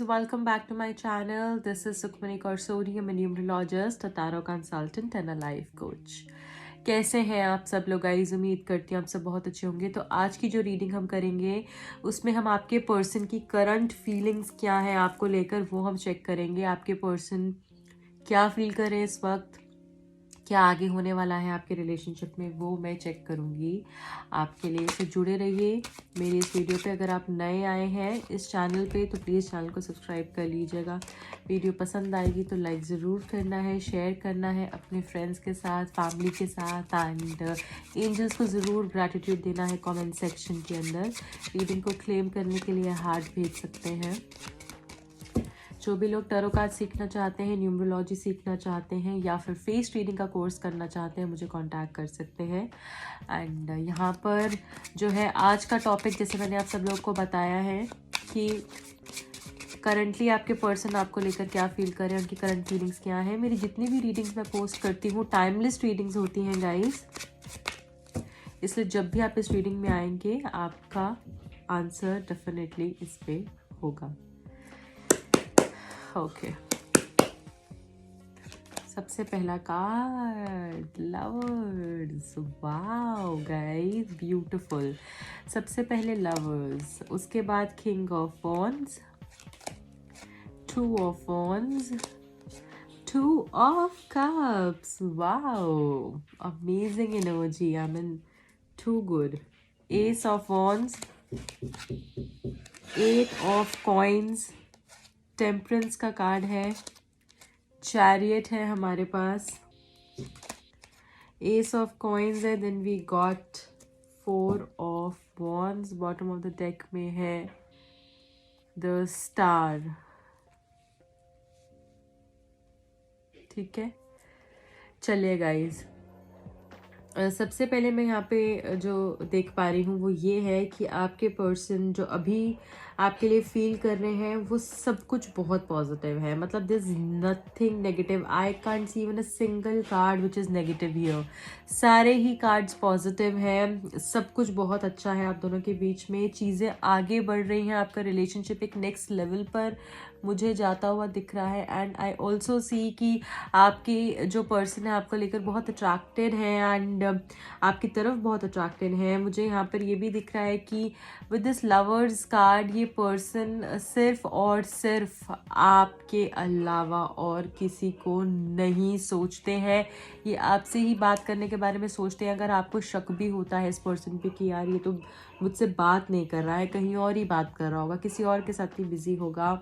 welcome back to my channel. This is Sukhmani Karsori. I'm a numerologist, a tarot consultant and a life coach. कैसे हैं आप सब लोग guys? उम्मीद करती हूँ आप सब बहुत अच्छे होंगे। तो आज की जो रीडिंग हम करेंगे उसमें हम आपके पर्सन की करंट फीलिंग्स क्या है आपको लेकर वो हम चेक करेंगे। आपके पर्सन क्या फील कर रहे हैं इस वक्त, क्या आगे होने वाला है आपके रिलेशनशिप में, वो मैं चेक करूँगी आपके लिए। तो जुड़े रहिए मेरी इस वीडियो पे। अगर आप नए आए हैं इस चैनल पे तो प्लीज़ चैनल को सब्सक्राइब कर लीजिएगा। वीडियो पसंद आएगी तो लाइक ज़रूर करना है, शेयर करना है अपने फ्रेंड्स के साथ, फैमिली के साथ एंड एंजल्स को ज़रूर ग्रैटिट्यूड देना है कमेंट सेक्शन के अंदर। रीडिंग को क्लेम करने के लिए हार्ट भेज सकते हैं। जो भी लोग टैरो कार्ड सीखना चाहते हैं, न्यूमरोलॉजी सीखना चाहते हैं या फिर फेस रीडिंग का कोर्स करना चाहते हैं, मुझे कांटेक्ट कर सकते हैं। एंड यहाँ पर जो है आज का टॉपिक, जैसे मैंने आप सब लोग को बताया है कि करंटली आपके पर्सन आपको लेकर क्या फील कर रहे हैं, उनकी करंट फीलिंग्स क्या है। मेरी जितनी भी रीडिंग्स मैं पोस्ट करती हूँ टाइमलेस रीडिंग्स होती हैं गाइस, इसलिए जब भी आप इस रीडिंग में आएंगे आपका आंसर डेफिनेटली इस पे होगा। ओके सबसे पहला card lovers. Wow guys beautiful. सबसे पहले लवर्स, उसके बाद king of wands, two of wands, two of cups. Wow amazing energy, I mean too good. Ace of wands, eight of coins, temperance का कार्ड है, chariot है हमारे पास, ace of coins है, then we got four of wands, bottom of the deck में है the star. ठीक है, चलिए गाइस, सबसे पहले मैं यहाँ पे जो देख पा रही हूँ वो ये है कि आपके पर्सन जो अभी आपके लिए फील कर रहे हैं वो सब कुछ बहुत पॉजिटिव है। मतलब this nothing negative, I can't see even a single card which is negative here. सारे ही कार्ड्स पॉजिटिव हैं, सब कुछ बहुत अच्छा है आप दोनों के बीच में। चीज़ें आगे बढ़ रही हैं, आपका रिलेशनशिप एक नेक्स्ट लेवल पर मुझे जाता हुआ दिख रहा है। एंड आई ऑल्सो सी कि आपकी जो पर्सन है आपको लेकर बहुत अट्रैक्टेड है एंड आपकी तरफ बहुत अट्रैक्टेड है। मुझे यहाँ पर ये भी दिख रहा है कि विद दिस लवर्स कार्ड ये पर्सन सिर्फ और सिर्फ आपके अलावा और किसी को नहीं सोचते हैं। ये आपसे ही बात करने के बारे में सोचते हैं। अगर आपको शक भी होता है इस पर्सन पे कि यार ये तो मुझसे बात नहीं कर रहा है, कहीं और ही बात कर रहा होगा, किसी और के साथ ही बिजी होगा,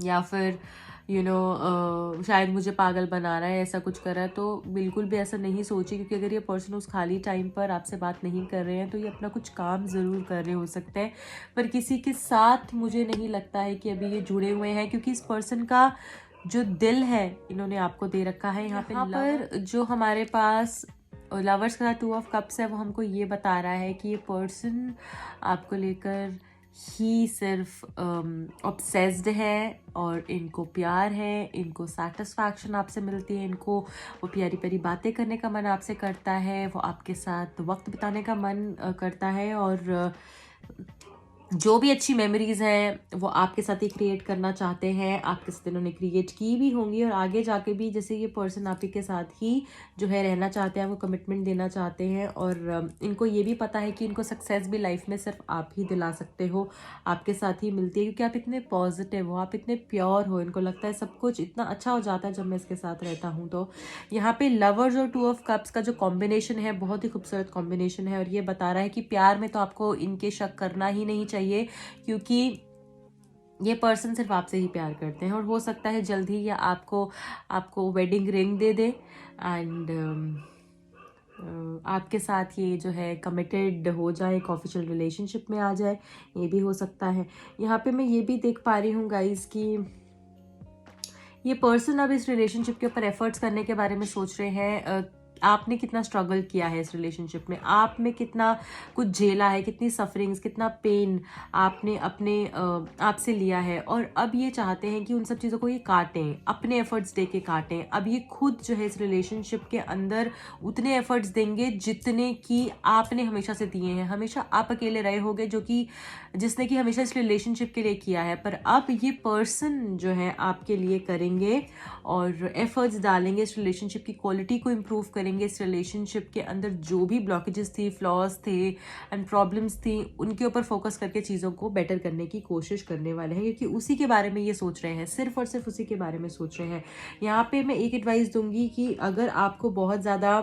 या फिर शायद मुझे पागल बना रहा है, ऐसा कुछ कर रहा है, तो बिल्कुल भी ऐसा नहीं सोचिए। क्योंकि अगर ये पर्सन उस खाली टाइम पर आपसे बात नहीं कर रहे हैं तो ये अपना कुछ काम ज़रूर कर रहे हो सकते हैं, पर किसी के साथ मुझे नहीं लगता है कि अभी ये जुड़े हुए हैं। क्योंकि इस पर्सन का जो दिल है इन्होंने आपको दे रखा है। यहाँ पर जो हमारे पास लवर्स का टू ऑफ कप्स है वो हमको ये बता रहा है कि ये पर्सन आपको लेकर ही सिर्फ ऑब्सेस्ड है और इनको प्यार है, इनको सेटिस्फैक्शन आपसे मिलती है, इनको वो प्यारी प्यारी बातें करने का मन आपसे करता है, वो आपके साथ वक्त बिताने का मन करता है और जो भी अच्छी मेमोरीज हैं वो आपके साथ ही क्रिएट करना चाहते हैं। आपके साथ इन्होंने क्रिएट की भी होंगी और आगे जाके भी, जैसे ये पर्सन आप ही के साथ ही जो है रहना चाहते हैं, वो कमिटमेंट देना चाहते हैं। और इनको ये भी पता है कि इनको सक्सेस भी लाइफ में सिर्फ आप ही दिला सकते हो, आपके साथ ही मिलती है। क्योंकि आप इतने पॉजिटिव हो, आप इतने प्योर हो, इनको लगता है सब कुछ इतना अच्छा हो जाता है जब मैं इसके साथ रहता हूँ। तो यहाँ पे लवर्स और टू ऑफ कप्स का जो कॉम्बिनेशन है बहुत ही खूबसूरत कॉम्बिनेशन है और ये बता रहा है कि प्यार में तो आपको इनके शक करना ही नहीं चाहिए, क्योंकि ये पर्सन सिर्फ आपसे ही प्यार करते हैं। और हो सकता है जल्द ही ये आपको wedding ring they they and आपके साथ ये जो है कमिटेड हो जाए, एक ऑफिशियल रिलेशनशिप में आ जाए, ये भी हो सकता है। यहाँ पे मैं ये भी देख पा रही हूँ गाइज कि ये पर्सन अब इस रिलेशनशिप के ऊपर एफर्ट्स करने के बारे में सोच रहे हैं। आपने कितना स्ट्रगल किया है इस रिलेशनशिप में, आप में कितना कुछ झेला है, कितनी सफरिंग्स, कितना पेन आपने अपने आप से लिया है, और अब ये चाहते हैं कि उन सब चीज़ों को ये काटें, अपने एफर्ट्स दे के काटें। अब ये खुद जो है इस रिलेशनशिप के अंदर उतने एफर्ट्स देंगे जितने कि आपने हमेशा से दिए हैं। हमेशा आप अकेले रहे होगे जो कि जिसने कि हमेशा इस रिलेशनशिप के लिए किया है, पर अब ये पर्सन जो है आपके लिए करेंगे और एफर्ट्स डालेंगे, इस रिलेशनशिप की क्वालिटी को इम्प्रूव करेंगे, इस रिलेशनशिप के अंदर जो भी ब्लॉकेजेस थी, फ्लॉज थे एंड प्रॉब्लम्स थी, उनके ऊपर फोकस करके चीज़ों को बेटर करने की कोशिश करने वाले हैं, क्योंकि उसी के बारे में ये सोच रहे हैं, सिर्फ और सिर्फ उसी के बारे में सोच रहे हैं। यहाँ पे मैं एक एडवाइस दूंगी कि अगर आपको बहुत ज़्यादा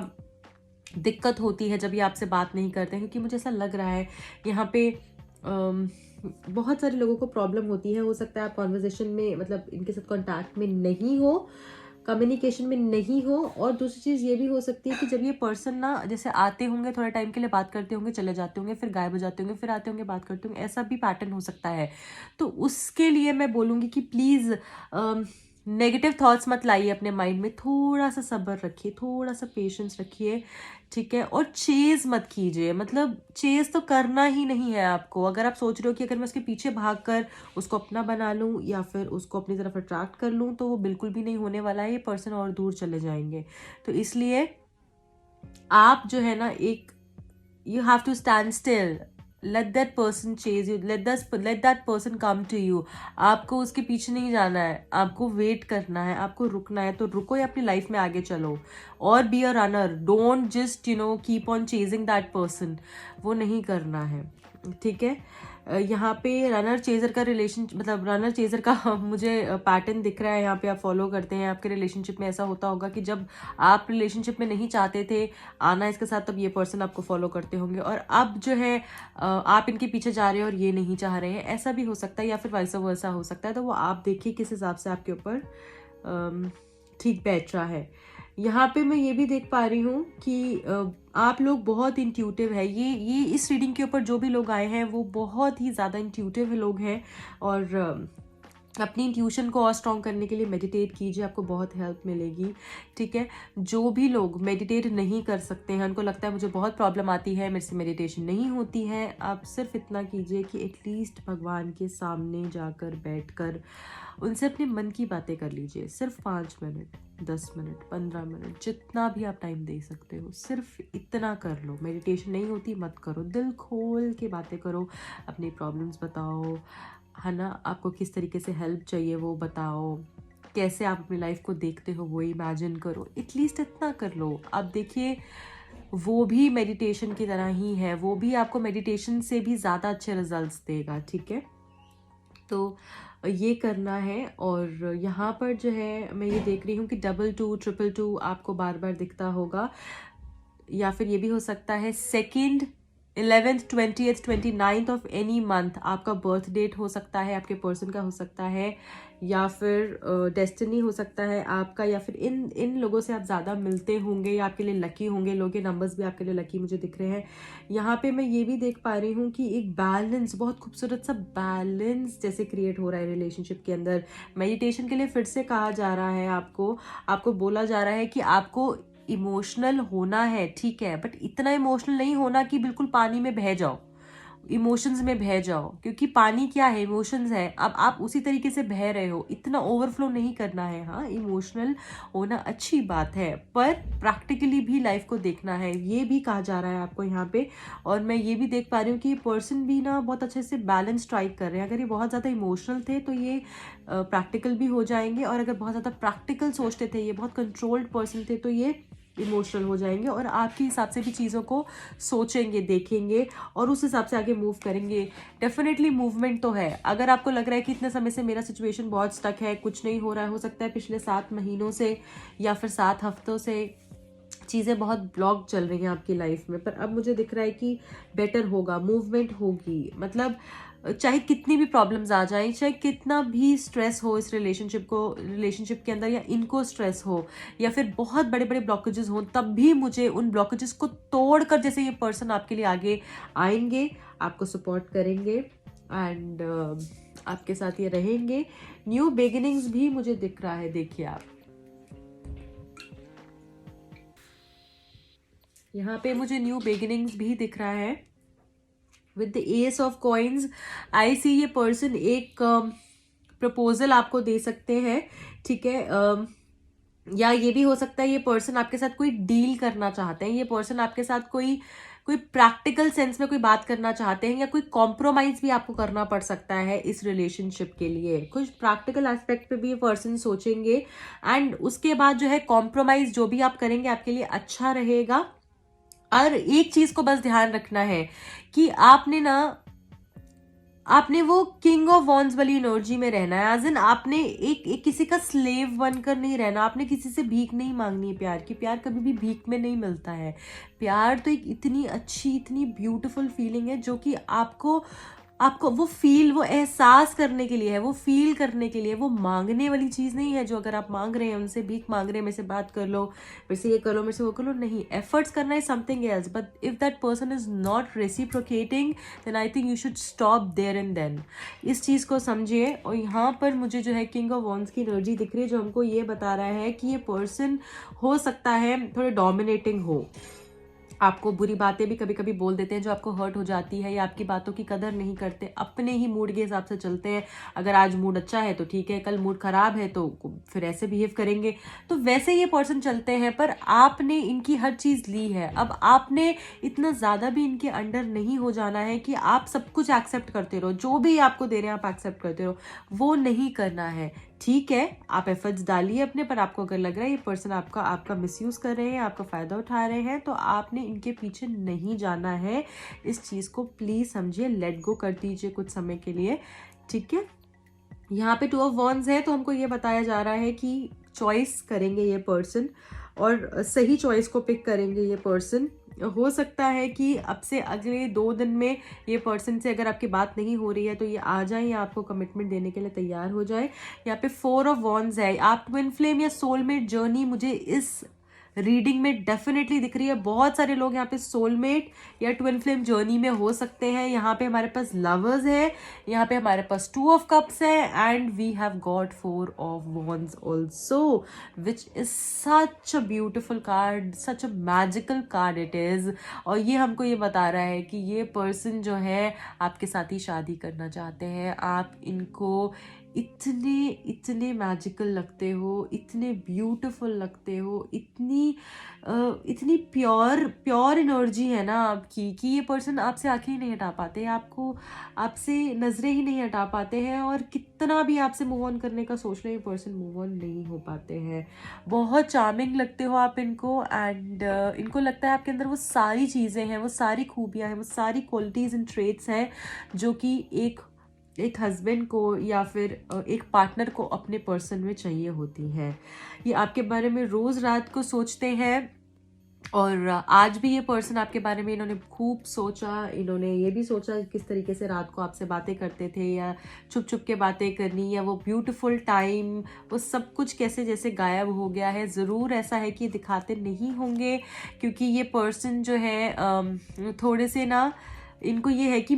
दिक्कत होती है जब ये आपसे बात नहीं करते हैं, क्योंकि मुझे ऐसा लग रहा है यहाँ पे बहुत सारे लोगों को प्रॉब्लम होती है। हो सकता है आप कॉन्वर्जेशन में, मतलब इनके साथ कॉन्टैक्ट में नहीं हो, कम्युनिकेशन में नहीं हो, और दूसरी चीज़ ये भी हो सकती है कि जब ये पर्सन ना जैसे आते होंगे, थोड़ा टाइम के लिए बात करते होंगे, चले जाते होंगे, फिर गायब हो जाते होंगे, फिर आते होंगे, बात करते होंगे, ऐसा भी पैटर्न हो सकता है। तो उसके लिए मैं बोलूँगी कि प्लीज़ नेगेटिव थॉट्स मत लाइए अपने माइंड में, थोड़ा सा सब्र रखिए, थोड़ा सा पेशेंस रखिए, ठीक है। और चेज मत कीजिए, मतलब चेज तो करना ही नहीं है आपको। अगर आप सोच रहे हो कि अगर मैं उसके पीछे भागकर उसको अपना बना लूं या फिर उसको अपनी तरफ अट्रैक्ट कर लूं, तो वो बिल्कुल भी नहीं होने वाला है, ये पर्सन और दूर चले जाएंगे। तो इसलिए आप जो है ना, एक you have to stand still, let that person chase you, let that person come to you। आपको उसके पीछे नहीं जाना है, आपको वेट करना है, आपको रुकना है, तो रुको या अपनी लाइफ में आगे चलो, और be a runner, don't just keep on chasing that person, वो नहीं करना है, ठीक है। यहाँ पे रनर चेजर का रिलेशन, मतलब रनर चेजर का मुझे पैटर्न दिख रहा है यहाँ पे, आप फॉलो करते हैं। आपके रिलेशनशिप में ऐसा होता होगा कि जब आप रिलेशनशिप में नहीं चाहते थे आना इसके साथ, तब ये पर्सन आपको फॉलो करते होंगे, और अब जो है आप इनके पीछे जा रहे हैं और ये नहीं चाह रहे हैं, ऐसा भी हो सकता है, या फिर वाइस वर्सा हो सकता है। तो वो आप देखिए किस हिसाब से आपके ऊपर ठीक बैठ रहा है। यहाँ पे मैं ये भी देख पा रही हूँ कि आप लोग बहुत इंट्यूटिव है। ये इस रीडिंग के ऊपर जो भी लोग आए हैं वो बहुत ही ज़्यादा इंट्यूटिव लोग हैं, और अपनी इंट्यूशन को और स्ट्रॉन्ग करने के लिए मेडिटेट कीजिए, आपको बहुत हेल्प मिलेगी, ठीक है। जो भी लोग मेडिटेट नहीं कर सकते हैं, उनको लगता है मुझे बहुत प्रॉब्लम आती है, मेरे से मेडिटेशन नहीं होती है, आप सिर्फ इतना कीजिए कि एटलीस्ट भगवान के सामने जाकर बैठकर उनसे अपने मन की बातें कर लीजिए। सिर्फ 5 मिनट, 10 मिनट, 15 मिनट, जितना भी आप टाइम दे सकते हो, सिर्फ इतना कर लो। मेडिटेशन नहीं होती मत करो, दिल खोल के बातें करो, अपनी प्रॉब्लम्स बताओ, है ना, आपको किस तरीके से हेल्प चाहिए वो बताओ, कैसे आप अपनी लाइफ को देखते हो वो इमेजिन करो, एटलीस्ट इतना कर लो। अब देखिए वो भी मेडिटेशन की तरह ही है, वो भी आपको मेडिटेशन से भी ज़्यादा अच्छे रिजल्ट्स देगा, ठीक है। तो ये करना है। और यहाँ पर जो है मैं ये देख रही हूँ कि 22, 222 आपको बार बार दिखता होगा, या फिर ये भी हो सकता है 2nd, 11th, 20th, 29th of any month आपका बर्थ डेट हो सकता है, आपके पर्सन का हो सकता है, या फिर डेस्टिनी हो सकता है आपका, या फिर इन लोगों से आप ज़्यादा मिलते होंगे या आपके लिए लकी होंगे लोग। ये नंबर्स भी आपके लिए लकी मुझे दिख रहे हैं। यहाँ पे मैं ये भी देख पा रही हूँ कि एक बैलेंस, बहुत खूबसूरत सा बैलेंस जैसे क्रिएट हो रहा है रिलेशनशिप के अंदर। मेडिटेशन के लिए फिर से कहा जा रहा है, आपको बोला जा रहा है कि आपको इमोशनल होना है, ठीक है, बट इतना इमोशनल नहीं होना कि बिल्कुल पानी में बह जाओ, इमोशंस में बह जाओ, क्योंकि पानी क्या है, इमोशंस है। अब आप उसी तरीके से बह रहे हो, इतना ओवरफ्लो नहीं करना है। हाँ, इमोशनल होना अच्छी बात है, पर प्रैक्टिकली भी लाइफ को देखना है, ये भी कहा जा रहा है आपको यहाँ पे। और मैं ये भी देख पा रही हूँ कि ये पर्सन भी ना बहुत अच्छे से बैलेंस स्ट्राइक कर रहे हैं। अगर ये बहुत ज़्यादा इमोशनल थे तो ये प्रैक्टिकल भी हो जाएंगे, और अगर बहुत ज़्यादा प्रैक्टिकल सोचते थे, ये बहुत कंट्रोल्ड पर्सन थे, तो ये इमोशनल हो जाएंगे और आपके हिसाब से भी चीज़ों को सोचेंगे, देखेंगे और उस हिसाब से आगे मूव करेंगे। डेफिनेटली मूवमेंट तो है। अगर आपको लग रहा है कि इतने समय से मेरा सिचुएशन बहुत स्टक है, कुछ नहीं हो रहा है, हो सकता है पिछले 7 महीनों से या फिर 7 हफ्तों से चीज़ें बहुत ब्लॉक चल रही हैं आपकी लाइफ में, पर अब मुझे दिख रहा है कि बेटर होगा, मूवमेंट होगी। मतलब चाहे कितनी भी प्रॉब्लम्स आ जाएं, चाहे कितना भी स्ट्रेस हो इस रिलेशनशिप के अंदर, या इनको स्ट्रेस हो, या फिर बहुत बड़े बड़े ब्लॉकेजेस हो, तब भी मुझे उन ब्लॉकेजेस को तोड़कर जैसे ये पर्सन आपके लिए आगे आएंगे, आपको सपोर्ट करेंगे एंड आपके साथ ये रहेंगे। न्यू बिगिनिंग्स भी मुझे दिख रहा है। देखिए आप यहाँ पे मुझे न्यू बिगिनिंग्स भी दिख रहा है with the ace of coins. I see ये पर्सन एक प्रपोजल आपको दे सकते हैं, ठीक है। या ये भी हो सकता है ये पर्सन आपके साथ कोई डील करना चाहते हैं, ये पर्सन आपके साथ कोई कोई प्रैक्टिकल सेंस में कोई बात करना चाहते हैं, या कोई कॉम्प्रोमाइज भी आपको करना पड़ सकता है इस रिलेशनशिप के लिए। कुछ प्रैक्टिकल एस्पेक्ट पे भी ये पर्सन सोचेंगे एंड उसके बाद जो है कॉम्प्रोमाइज जो भी आप करेंगे आपके लिए अच्छा रहेगा। और एक चीज को बस ध्यान रखना है कि आपने वो किंग ऑफ वॉन्ड्स वाली एनर्जी में रहना है। एज इन आपने एक किसी का स्लेव बनकर नहीं रहना, आपने किसी से भीख नहीं मांगनी है प्यार की। प्यार कभी भी भीख में नहीं मिलता है। प्यार तो एक इतनी अच्छी, इतनी ब्यूटीफुल फीलिंग है जो कि आपको वो एहसास करने के लिए है, वो फील करने के लिए, वो मांगने वाली चीज़ नहीं है। जो अगर आप मांग रहे हैं, उनसे भीख मांग रहे हैं, मेरे से बात कर लो, मेरे से ये कर लो, मेरे से वो कर लो, नहीं। एफर्ट्स करना is something else, but if that person is not reciprocating then I think you should stop there and then. इस चीज़ को समझिए। और यहाँ पर मुझे जो है किंग ऑफ वॉन्ड्स की एनर्जी दिख रही है जो हमको ये बता रहा है कि ये पर्सन हो सकता है थोड़े डोमिनेटिंग हो, आपको बुरी बातें भी कभी कभी बोल देते हैं जो आपको हर्ट हो जाती है, या आपकी बातों की कदर नहीं करते, अपने ही मूड के हिसाब से चलते हैं। अगर आज मूड अच्छा है तो ठीक है, कल मूड खराब है तो फिर ऐसे बिहेव करेंगे। तो वैसे ये पर्सन चलते हैं, पर आपने इनकी हर चीज़ ली है। अब आपने इतना ज़्यादा भी इनके अंडर नहीं हो जाना है कि आप सब कुछ एक्सेप्ट करते रहो, जो भी आपको दे रहे हैं आप एक्सेप्ट करते रहो, वो नहीं करना है। ठीक है, आप एफर्ट्स डालिए अपने, पर आपको अगर लग रहा है ये पर्सन आपका मिसयूज कर रहे हैं, आपका फायदा उठा रहे हैं, तो आपने इनके पीछे नहीं जाना है। इस चीज को प्लीज समझिए, लेट गो कर दीजिए कुछ समय के लिए, ठीक है। यहाँ पे 2 ऑफ वॉन्ड्स है, तो हमको ये बताया जा रहा है कि चॉइस करेंगे ये पर्सन, और सही चॉइस को पिक करेंगे ये पर्सन। हो सकता है कि अब से अगले 2 दिन में ये पर्सन से अगर आपकी बात नहीं हो रही है तो ये आ जाए, या आपको कमिटमेंट देने के लिए तैयार हो जाए। यहाँ पे 4 ऑफ वॉन्ड्स है। आप ट्विन फ्लेम या सोलमेट जर्नी मुझे इस रीडिंग में डेफिनेटली दिख रही है। बहुत सारे लोग यहाँ पे सोलमेट या ट्विन फ्लेम जर्नी में हो सकते हैं। यहाँ पे हमारे पास लवर्स है, यहाँ पे हमारे पास 2 ऑफ कप्स है, and we have got 4 of wands also, which is such a beautiful card, such a magical card it is. और ये हमको ये बता रहा है कि ये पर्सन जो है आपके साथ ही शादी करना चाहते हैं। आप इनको इतने इतने मैजिकल लगते हो, इतने ब्यूटीफुल लगते हो, इतनी प्योर एनर्जी है ना आपकी कि ये पर्सन आपसे आंखें ही नहीं हटा पाते, आपसे नजरें ही नहीं हटा पाते हैं। और कितना भी आपसे मूव ऑन करने का सोच रहे हैं, ये पर्सन मूव ऑन नहीं हो पाते हैं। बहुत चार्मिंग लगते हो आप इनको, एंड इनको लगता है आपके अंदर वो सारी चीज़ें हैं, वो सारी खूबियाँ हैं, वो सारी क्वालिटीज़ एंड ट्रेट्स हैं जो कि एक हस्बैंड को या फिर एक पार्टनर को अपने पर्सन में चाहिए होती हैं। ये आपके बारे में रोज रात को सोचते हैं, और आज भी ये पर्सन आपके बारे में इन्होंने खूब सोचा। इन्होंने ये भी सोचा किस तरीके से रात को आपसे बातें करते थे, या छुप छुप के बातें करनी, या वो ब्यूटीफुल टाइम, वो सब कुछ कैसे जैसे गायब हो गया है। ज़रूर ऐसा है कि दिखाते नहीं होंगे, क्योंकि ये पर्सन जो है थोड़े से ना, इनको ये है कि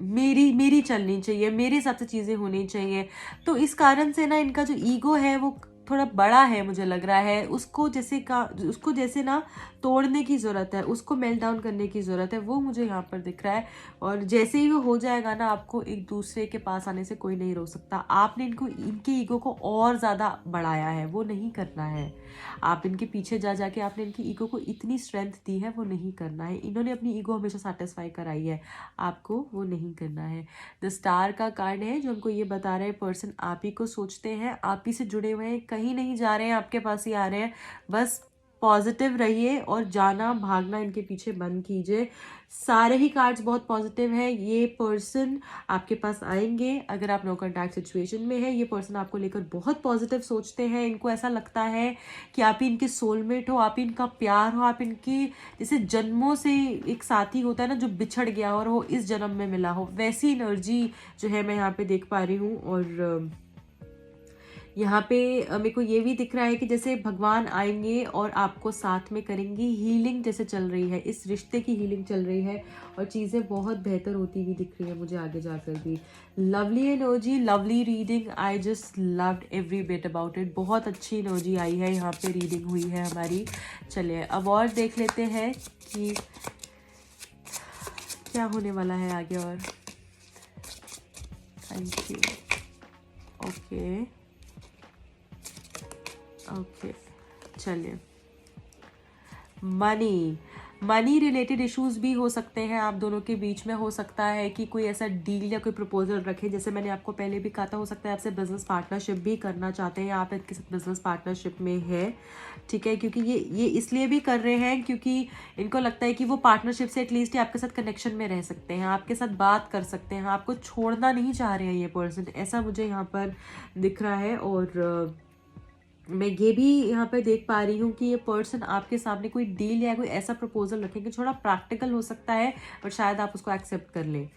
मेरी चलनी चाहिए, मेरे हिसाब से चीज़ें होनी चाहिए। तो इस कारण से ना इनका जो ईगो है वो थोड़ा बड़ा है, मुझे लग रहा है। उसको जैसे ना तोड़ने की ज़रूरत है, उसको मेल्ट डाउन करने की ज़रूरत है, वो मुझे यहाँ पर दिख रहा है। और जैसे ही वो हो जाएगा ना, आपको एक दूसरे के पास आने से कोई नहीं रोक सकता। आपने इनके ईगो को और ज़्यादा बढ़ाया है, वो नहीं करना है। आप इनके पीछे जा जाके आपने इनकी ईगो को इतनी स्ट्रेंथ दी है, वो नहीं करना है। इन्होंने अपनी ईगो हमेशा सेटिस्फाई कराई है, आपको वो नहीं करना है। द स्टार का कार्ड है जो हमको ये बता रहे हैं पर्सन आप ही को सोचते हैं, आप ही से जुड़े हुए हैं, कहीं नहीं जा रहे हैं, आपके पास ही आ रहे हैं। बस पॉजिटिव रहिए और जाना भागना इनके पीछे बंद कीजिए। सारे ही कार्ड्स बहुत पॉजिटिव है। ये पर्सन आपके पास आएंगे अगर आप नो कॉन्टैक्ट सिचुएशन में है। ये पर्सन आपको लेकर बहुत पॉजिटिव सोचते हैं। इनको ऐसा लगता है कि आप ही इनके सोलमेट हो, आप ही इनका प्यार हो, आप इनकी जैसे जन्मों से एक साथी होता है ना जो बिछड़ गया और वो इस जन्म में मिला हो, वैसी एनर्जी जो है मैं यहाँ पे देख पा रही हूँ। और यहाँ पे मेरे को ये भी दिख रहा है कि जैसे भगवान आएंगे और आपको साथ में करेंगे, हीलिंग जैसे चल रही है, इस रिश्ते की हीलिंग चल रही है और चीज़ें बहुत बेहतर होती हुई दिख रही है मुझे आगे जाकर भी। Lovely energy, lovely reading, I just loved every bit about it. बहुत अच्छी एनर्जी आई है, यहाँ पे रीडिंग हुई है हमारी। चलिए अब और देख लेते हैं कि क्या होने वाला है आगे। और थैंक यू। ओके ओके चलिए, मनी रिलेटेड इश्यूज भी हो सकते हैं आप दोनों के बीच में। हो सकता है कि कोई ऐसा डील या कोई प्रपोजल रखे, जैसे मैंने आपको पहले भी कहा था, हो सकता है आपसे बिजनेस पार्टनरशिप भी करना चाहते हैं, आप इनके साथ बिजनेस पार्टनरशिप में है, ठीक है। क्योंकि ये इसलिए भी कर रहे हैं क्योंकि इनको लगता है कि वो पार्टनरशिप से एटलीस्ट आपके साथ कनेक्शन में रह सकते हैं, आपके साथ बात कर सकते हैं, आपको छोड़ना नहीं चाह रहे हैं ये पर्सन, ऐसा मुझे यहाँ पर दिख रहा है। और मैं ये भी यहाँ पे देख पा रही हूँ कि ये पर्सन आपके सामने कोई डील या कोई ऐसा प्रपोजल रखेंगे, थोड़ा प्रैक्टिकल हो सकता है और शायद आप उसको एक्सेप्ट कर लें।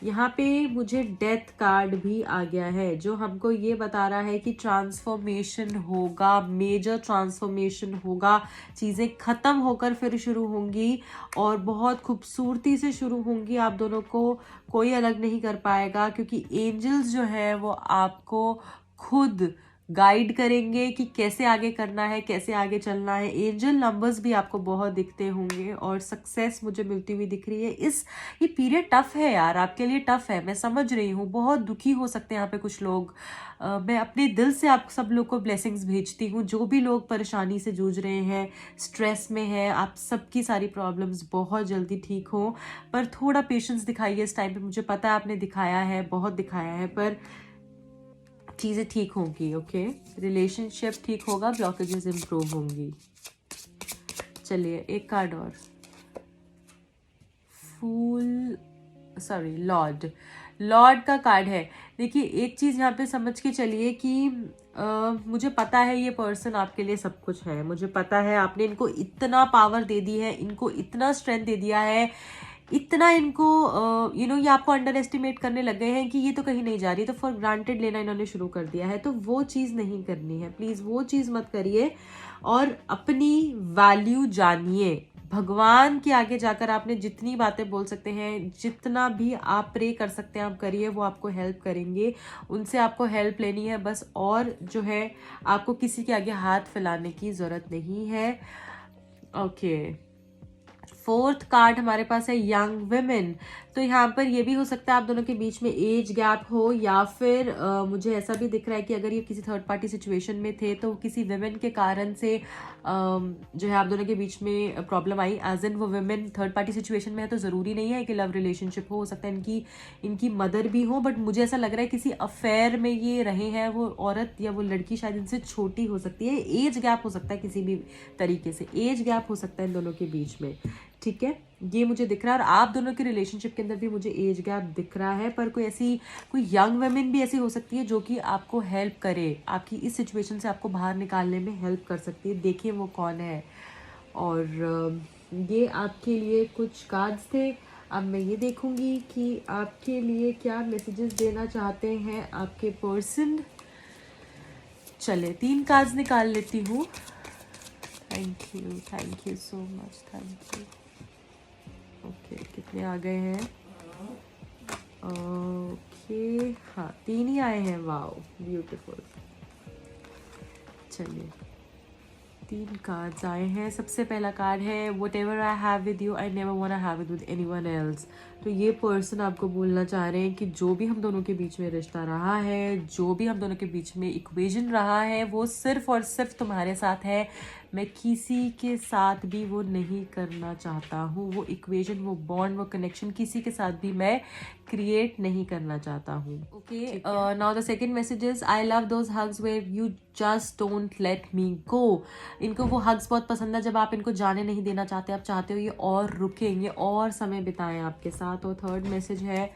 यहाँ पे मुझे डेथ कार्ड भी आ गया है, जो हमको ये बता रहा है कि ट्रांसफॉर्मेशन होगा, मेजर ट्रांसफॉर्मेशन होगा, चीज़ें ख़त्म होकर फिर शुरू होंगी और बहुत खूबसूरती से शुरू होंगी। आप दोनों को कोई अलग नहीं कर पाएगा क्योंकि एंजल्स जो है वो आपको खुद गाइड करेंगे कि कैसे आगे करना है, कैसे आगे चलना है। एंजल नंबर्स भी आपको बहुत दिखते होंगे और सक्सेस मुझे मिलती हुई दिख रही है। ये पीरियड टफ है यार, आपके लिए टफ है, मैं समझ रही हूँ, बहुत दुखी हो सकते हैं यहाँ पे कुछ लोग। मैं अपने दिल से आप सब लोग को ब्लेसिंग्स भेजती हूँ, जो भी लोग परेशानी से जूझ रहे हैं, स्ट्रेस में हैं, आप सबकी सारी प्रॉब्लम्स बहुत जल्दी ठीक हो। पर थोड़ा पेशेंस दिखाइए इस टाइम पे, मुझे पता है आपने दिखाया है, बहुत दिखाया है, पर चीज़ें ठीक होंगी। ओके, रिलेशनशिप ठीक होगा, ब्लॉकेजेस इम्प्रूव होंगी। चलिए एक कार्ड और, लॉर्ड का कार्ड है। देखिए एक चीज़ यहाँ पे समझ के चलिए कि मुझे पता है ये पर्सन आपके लिए सब कुछ है, मुझे पता है आपने इनको इतना पावर दे दी है, इनको इतना स्ट्रेंथ दे दिया है, इतना इनको ये आपको अंडर एस्टिमेट करने लग गए हैं कि ये तो कहीं नहीं जा रही, तो फॉर ग्रांटेड लेना इन्होंने शुरू कर दिया है। तो वो चीज़ नहीं करनी है, प्लीज़ वो चीज़ मत करिए और अपनी वैल्यू जानिए। भगवान के आगे जाकर आपने जितनी बातें बोल सकते हैं, जितना भी आप प्रे कर सकते हैं आप करिए, वो आपको हेल्प करेंगे, उनसे आपको हेल्प लेनी है बस। और जो है आपको किसी के आगे हाथ फैलाने की ज़रूरत नहीं है। ओके, फोर्थ कार्ड हमारे पास है यंग वुमेन। तो यहाँ पर ये भी हो सकता है आप दोनों के बीच में एज गैप हो, या फिर मुझे ऐसा भी दिख रहा है कि अगर ये किसी थर्ड पार्टी सिचुएशन में थे तो किसी वुमेन के कारण से जो है आप दोनों के बीच में प्रॉब्लम आई, एज इन वो वुमेन थर्ड पार्टी सिचुएशन में है। तो ज़रूरी नहीं है कि लव रिलेशनशिप हो सकता है इनकी मदर भी हो, बट मुझे ऐसा लग रहा है किसी अफेयर में ये रहे हैं। वो औरत या वो लड़की शायद इनसे छोटी हो सकती है, एज गैप हो सकता है, किसी भी तरीके से एज गैप हो सकता है इन दोनों के बीच में, ठीक है, ये मुझे दिख रहा है। और आप दोनों के रिलेशनशिप के अंदर भी मुझे एज गैप दिख रहा है, पर कोई यंग वुमेन भी ऐसी हो सकती है जो कि आपको हेल्प करे, आपकी इस सिचुएशन से आपको बाहर निकालने में हेल्प कर सकती है। देखिए वो कौन है। और ये आपके लिए कुछ कार्ड्स थे। अब मैं ये देखूंगी कि आपके लिए क्या मैसेजेस देना चाहते हैं आपके पर्सन। चले 3 कार्ड्स निकाल लेती हूँ। Thank you so much, thank you. Okay, कितने आ गए हैं? ओके, हाँ 3 ही आए हैं। Wow, beautiful. चलिए 3 कार्ड्स आए हैं। सबसे पहला कार्ड है whatever I have with you I never want to have it with anyone else. तो ये पर्सन आपको बोलना चाह रहे हैं कि जो भी हम दोनों के बीच में रिश्ता रहा है, जो भी हम दोनों के बीच में इक्वेशन रहा है, वो सिर्फ और सिर्फ तुम्हारे साथ है। मैं किसी के साथ भी वो नहीं करना चाहता हूँ, वो इक्वेशन, वो बॉन्ड, वो कनेक्शन किसी के साथ भी मैं क्रिएट नहीं करना चाहता हूँ। Okay, now the second message is I love those hugs where you just don't let me go. इनको वो हग्स बहुत पसंद है जब आप इनको जाने नहीं देना चाहते, आप चाहते हो ये और रुकें, ये और समय बिताएं आपके साथ। और थर्ड मैसेज है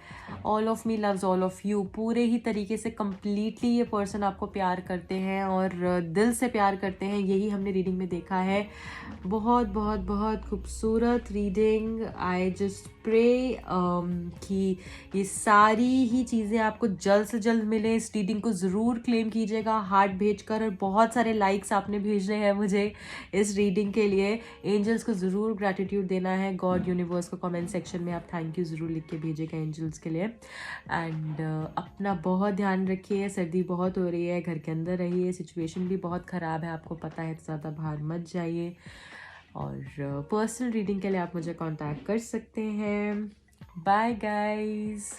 all of me loves all of you. पूरे ही तरीके से कंप्लीटली ये पर्सन आपको प्यार करते हैं और दिल से प्यार करते हैं, यही हमने रीडिंग में देखा है। बहुत बहुत बहुत खूबसूरत रीडिंग। आई जस्ट प्रे कि ये सारी ही चीज़ें आपको जल्द से जल्द मिले। इस रीडिंग को ज़रूर क्लेम कीजिएगा हार्ट भेजकर, और बहुत सारे लाइक्स आपने भेजने हैं मुझे इस रीडिंग के लिए। एंजल्स को ज़रूर ग्रैटिट्यूड देना है, गॉड यूनिवर्स को कमेंट सेक्शन में आप थैंक यू ज़रूर लिख के भेजिएगा एंजल्स के लिए। एंड अपना बहुत ध्यान रखिए, सर्दी बहुत हो रही है, घर के अंदर रहिए, सिचुएशन भी बहुत ख़राब है आपको पता है, तो ज़्यादा बाहर मत जाइए। और पर्सनल रीडिंग के लिए आप मुझे कांटेक्ट कर सकते हैं। Bye guys.